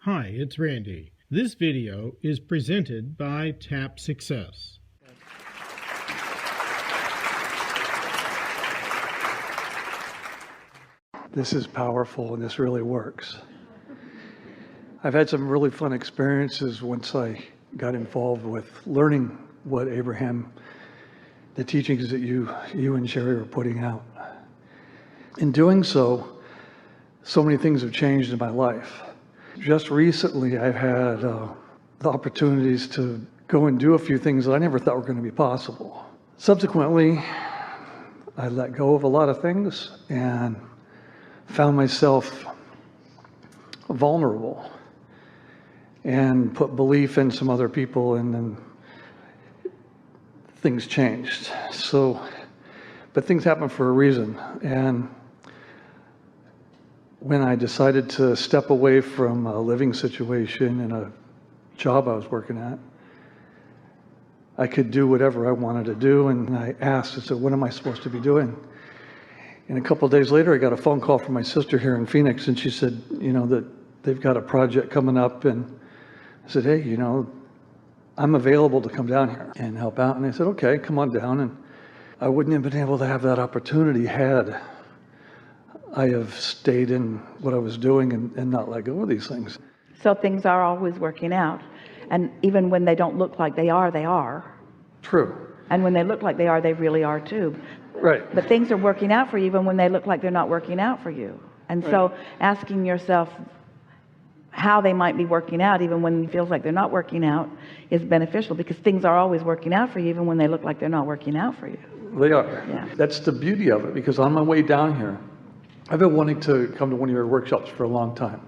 Hi, it's Randy. This video is presented by Tap Success. This is powerful and this really works. I've had some really fun experiences once I got involved with learning what Abraham, the teachings that you and Jerry are putting out. In doing so, so many things have changed in my life. Just recently, I've had the opportunities to go and do a few things that I never thought were going to be possible. Subsequently, I let go of a lot of things and found myself vulnerable and put belief in some other people, and then things changed. But things happen for a reason. And when I decided to step away from a living situation and a job I was working at, I could do whatever I wanted to do. And I asked, I said, what am I supposed to be doing? And a couple of days later, I got a phone call from my sister here in Phoenix, and she said, that they've got a project coming up. And I said, hey, I'm available to come down here and help out. And they said, okay, come on down. And I wouldn't have been able to have that opportunity had I have stayed in what I was doing and not let go of these things. So things are always working out. And even when they don't look like they are, they are. True. And when they look like they are, they really are too. Right. But things are working out for you even when they look like they're not working out for you. And Right. So asking yourself how they might be working out even when it feels like they're not working out is beneficial, because things are always working out for you even when they look like they're not working out for you. They are. Yeah. That's the beauty of it, because on my way down here, I've been wanting to come to one of your workshops for a long time.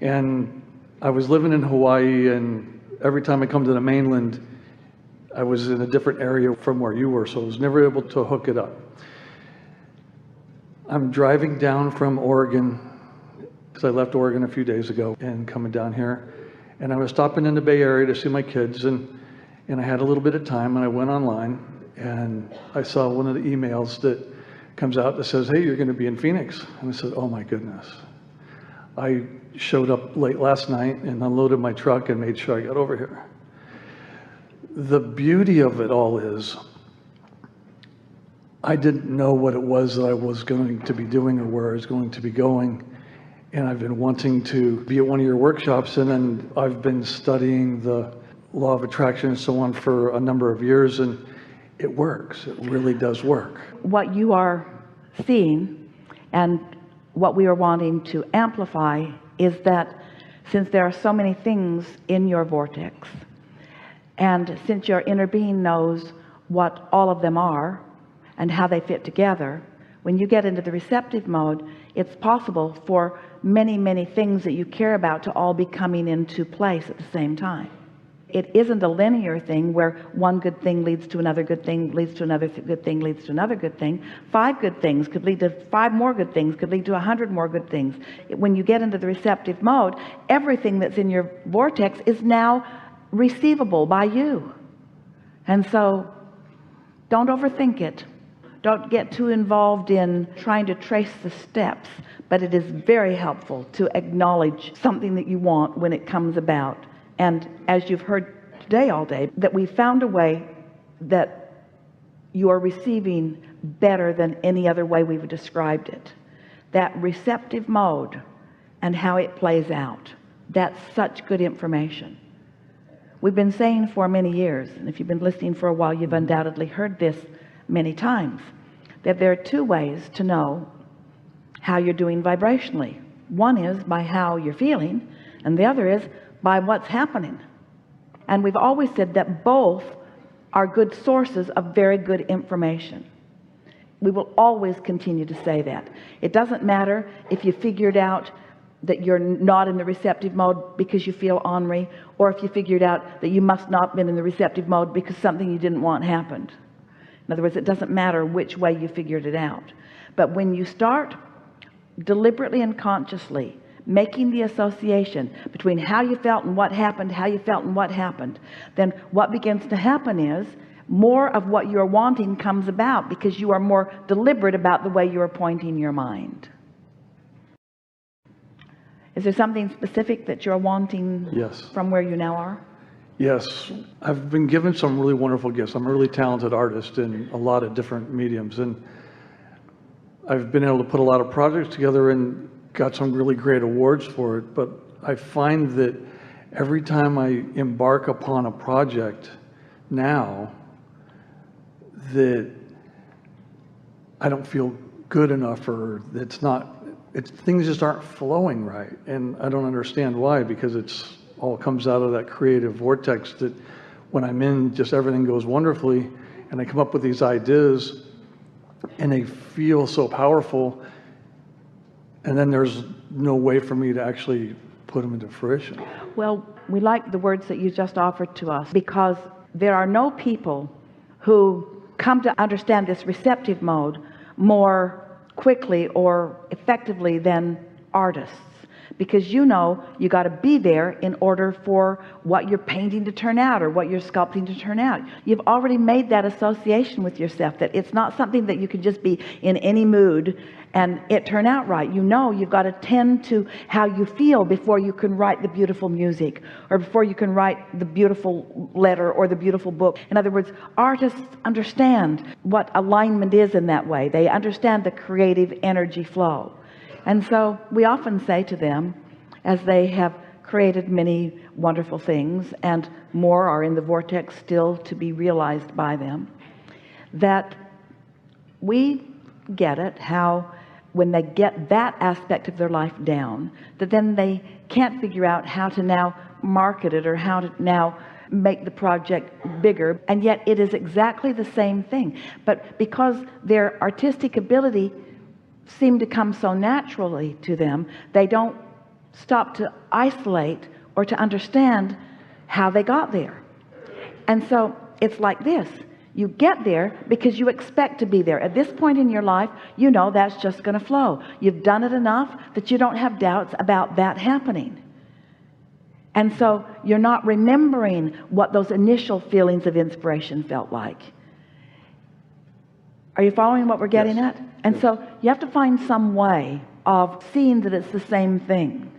And I was living in Hawaii, and every time I come to the mainland, I was in a different area from where you were, so I was never able to hook it up. I'm driving down from Oregon, because I left Oregon a few days ago, and coming down here. And I was stopping in the Bay Area to see my kids, and I had a little bit of time, and I went online, and I saw one of the emails that comes out that says, hey, you're going to be in Phoenix. And I said, oh my goodness. I showed up late last night and unloaded my truck and made sure I got over here. The beauty of it all is I didn't know what it was that I was going to be doing or where I was going to be going. And I've been wanting to be at one of your workshops, and then I've been studying the law of attraction and so on for a number of years, and it works. It really does work. What you are seeing and what we are wanting to amplify is that since there are so many things in your vortex, and since your inner being knows what all of them are and how they fit together, when you get into the receptive mode, it's possible for many things that you care about to all be coming into place at the same time. It isn't a linear thing where one good thing leads to another good thing, leads to another good thing, leads to another good thing. 5 good things could lead to 5 more good things, could lead to 100 more good things. When you get into the receptive mode, everything that's in your vortex is now receivable by you. And so don't overthink it. Don't get too involved in trying to trace the steps, but it is very helpful to acknowledge something that you want when it comes about. And as you've heard today all day, that we found a way that you are receiving better than any other way we've described it. That receptive mode and how it plays out, that's such good information. We've been saying for many years, and if you've been listening for a while, you've undoubtedly heard this many times, that there are 2 ways to know how you're doing vibrationally. One is by how you're feeling, and the other is by what's happening. And we've always said that both are good sources of very good information. We will always continue to say that. It doesn't matter if you figured out that you're not in the receptive mode because you feel ornery, or if you figured out that you must not have been in the receptive mode because something you didn't want happened. In other words, it doesn't matter which way you figured it out. But when you start deliberately and consciously making the association between how you felt and what happened, how you felt and what happened, then what begins to happen is more of what you're wanting comes about, because you are more deliberate about the way you're pointing your mind. Is there something specific that you're wanting Yes. from where you now are? Yes, I've been given some really wonderful gifts. I'm a really talented artist in a lot of different mediums, and I've been able to put a lot of projects together and got some really great awards for it. But I find that every time I embark upon a project now, that I don't feel good enough, or things just aren't flowing right. And I don't understand why, because it's all comes out of that creative vortex that when I'm in, just everything goes wonderfully, and I come up with these ideas and they feel so powerful, and then there's no way for me to actually put them into fruition. Well, we like the words that you just offered to us, because there are no people who come to understand this receptive mode more quickly or effectively than artists. Because you got to be there in order for what you're painting to turn out or what you're sculpting to turn out. You've already made that association with yourself, that it's not something that you can just be in any mood and it turn out right. You've got to tend to how you feel before you can write the beautiful music, or before you can write the beautiful letter or the beautiful book. In other words, artists understand what alignment is in that way. They understand the creative energy flow. And so we often say to them, as they have created many wonderful things, and more are in the vortex still to be realized by them, that we get it, how when they get that aspect of their life down, that then they can't figure out how to now market it or how to now make the project bigger. And yet it is exactly the same thing. But because their artistic ability seem to come so naturally to them, they don't stop to isolate or to understand how they got there. And so it's like this: you get there because you expect to be there. At this point in your life, that's just going to flow. You've done it enough that you don't have doubts about that happening. And so you're not remembering what those initial feelings of inspiration felt like. Are you following what we're getting Yes. at? And so you have to find some way of seeing that it's the same thing,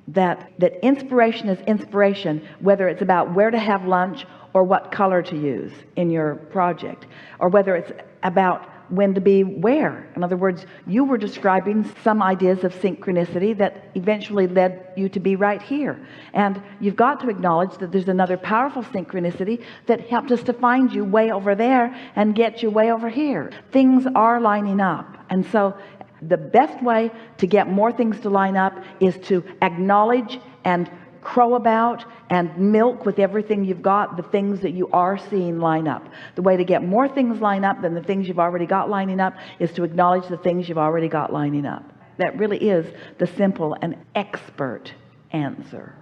that inspiration is inspiration, whether it's about where to have lunch or what color to use in your project, or whether it's about when to be where. In other words, you were describing some ideas of synchronicity that eventually led you to be right here. And you've got to acknowledge that there's another powerful synchronicity that helped us to find you way over there and get you way over here. Things are lining up. And so the best way to get more things to line up is to acknowledge and crow about and milk with everything you've got the things that you are seeing line up. The way to get more things line up than the things you've already got lining up is to acknowledge the things you've already got lining up. That really is the simple and expert answer.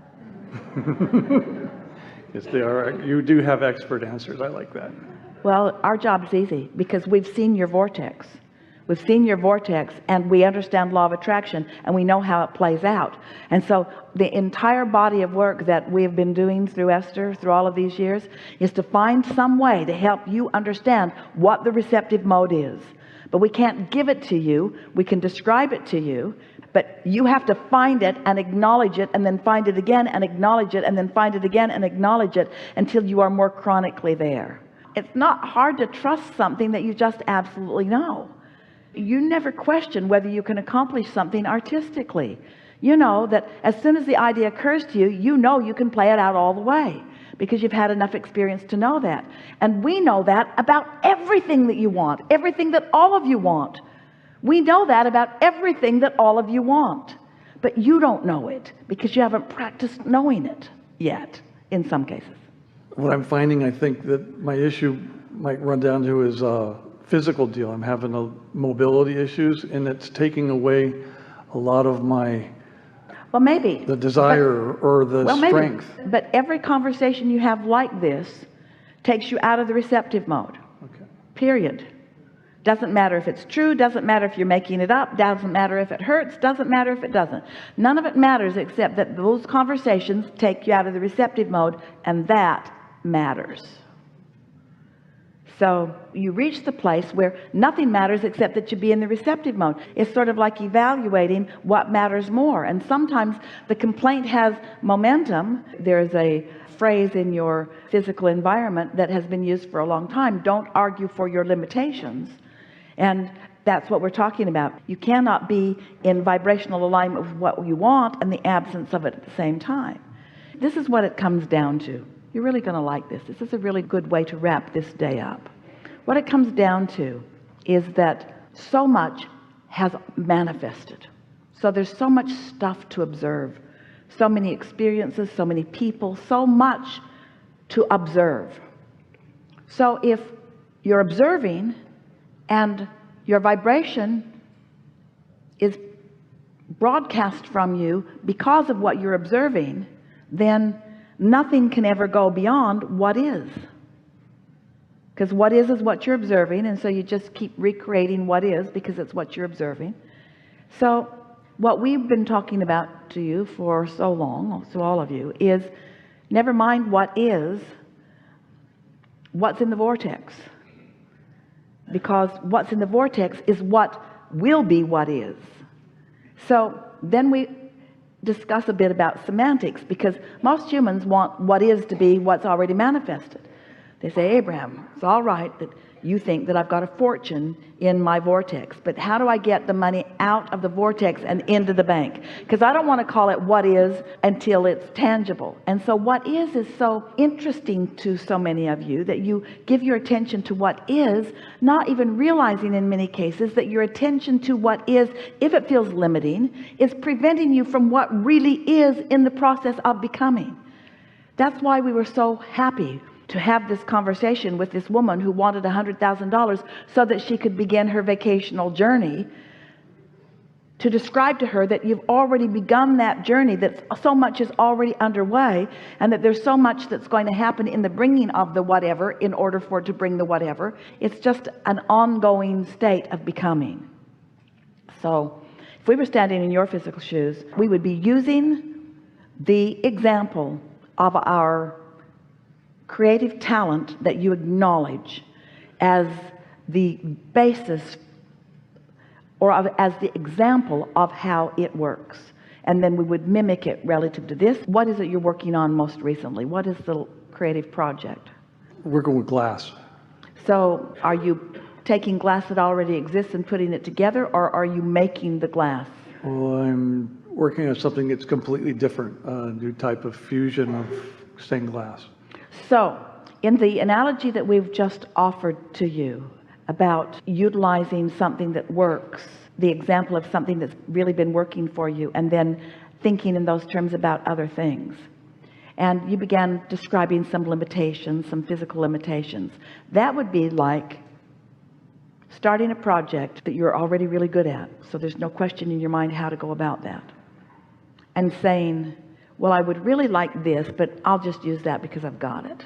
Yes, they are. You do have expert answers. I like that. Well, our job's easy because we've seen your vortex. We've seen your vortex, and we understand law of attraction, and we know how it plays out. And so the entire body of work that we have been doing through Esther, through all of these years, is to find some way to help you understand what the receptive mode is. But we can't give it to you. We can describe it to you, but you have to find it and acknowledge it, and then find it again and acknowledge it, and then find it again and acknowledge it until you are more chronically there. It's not hard to trust something that you just absolutely know. You never question whether you can accomplish something artistically. You know that as soon as the idea occurs to you, you can play it out all the way because you've had enough experience to know that. And we know that about everything that you want, everything that all of you want. We know that about everything that all of you want. But you don't know it because you haven't practiced knowing it yet in some cases. What I'm finding, I think that my issue might run down to is physical deal. I'm having mobility issues, and it's taking away a lot of my the desire or the strength. Maybe. But every conversation you have like this takes you out of the receptive mode. Okay. Period. Doesn't matter if it's true, doesn't matter if you're making it up, doesn't matter if it hurts, doesn't matter if it doesn't. None of it matters except that those conversations take you out of the receptive mode, and that matters. So you reach the place where nothing matters except that you be in the receptive mode. It's sort of like evaluating what matters more. And sometimes the complaint has momentum. There's a phrase in your physical environment that has been used for a long time: don't argue for your limitations. And that's what we're talking about. You cannot be in vibrational alignment with what you want and the absence of it at the same time. This is what it comes down to. You're really going to like this. This is a really good way to wrap this day up. What it comes down to is that so much has manifested. So there's so much stuff to observe, so many experiences, so many people, so much to observe. So if you're observing and your vibration is broadcast from you because of what you're observing, then nothing can ever go beyond what is, because what is what you're observing. And so you just keep recreating what is because it's what you're observing. So what we've been talking about to you for so long, to all of you, is never mind what is, what's in the vortex, because what's in the vortex is what will be what is. So then we discuss a bit about semantics, because most humans want what is to be what's already manifested. They say, Abraham, it's all right that you think that I've got a fortune in my vortex, but how do I get the money out of the vortex and into the bank? Because I don't want to call it what is until it's tangible. And so what is so interesting to so many of you, that you give your attention to what is, not even realizing in many cases that your attention to what is, if it feels limiting, is preventing you from what really is in the process of becoming. That's why we were so happy to have this conversation with this woman who wanted $100,000 so that she could begin her vacational journey, to describe to her that you've already begun that journey, that so much is already underway, and that there's so much that's going to happen in the bringing of the whatever in order for it to bring the whatever. It's just an ongoing state of becoming. So if we were standing in your physical shoes, we would be using the example of our creative talent that you acknowledge as the basis, or as the example of how it works. And then we would mimic it relative to this. What is it you're working on most recently? What is the creative project? Working with glass. So are you taking glass that already exists and putting it together, or are you making the glass? Well, I'm working on something that's completely different, a new type of fusion of stained glass. So in the analogy that we've just offered to you about utilizing something that works, the example of something that's really been working for you, and then thinking in those terms about other things, and you began describing some limitations, some physical limitations, that would be like starting a project that you're already really good at, so there's no question in your mind how to go about that, and saying, well, I would really like this, but I'll just use that because I've got it.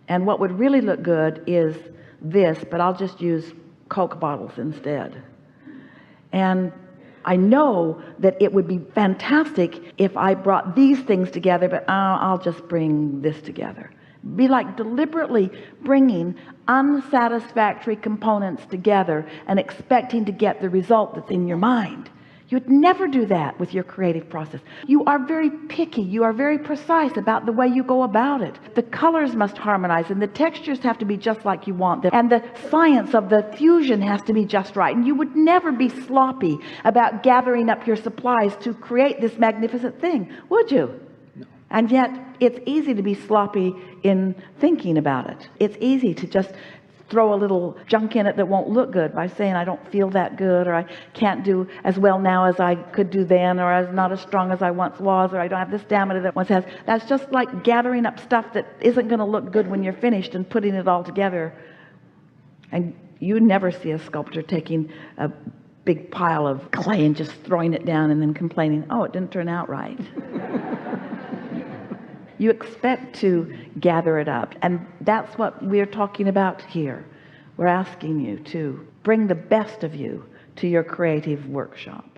And what would really look good is this, but I'll just use Coke bottles instead. And I know that it would be fantastic if I brought these things together, but I'll just bring this together. Be like deliberately bringing unsatisfactory components together and expecting to get the result that's in your mind. You'd never do that with your creative process. You are very picky. You are very precise about the way you go about it. The colors must harmonize, and the textures have to be just like you want them, and the science of the fusion has to be just right. And you would never be sloppy about gathering up your supplies to create this magnificent thing, would you? No. And yet it's easy to be sloppy in thinking about it. It's easy to just throw a little junk in it that won't look good by saying I don't feel that good, or I can't do as well now as I could do then, or I'm not as strong as I once was, or I don't have the stamina that once has. That's just like gathering up stuff that isn't going to look good when you're finished and putting it all together. And you never see a sculptor taking a big pile of clay and just throwing it down and then complaining, oh, it didn't turn out right. You expect to gather it up, and that's what we're talking about here. We're asking you to bring the best of you to your creative workshop.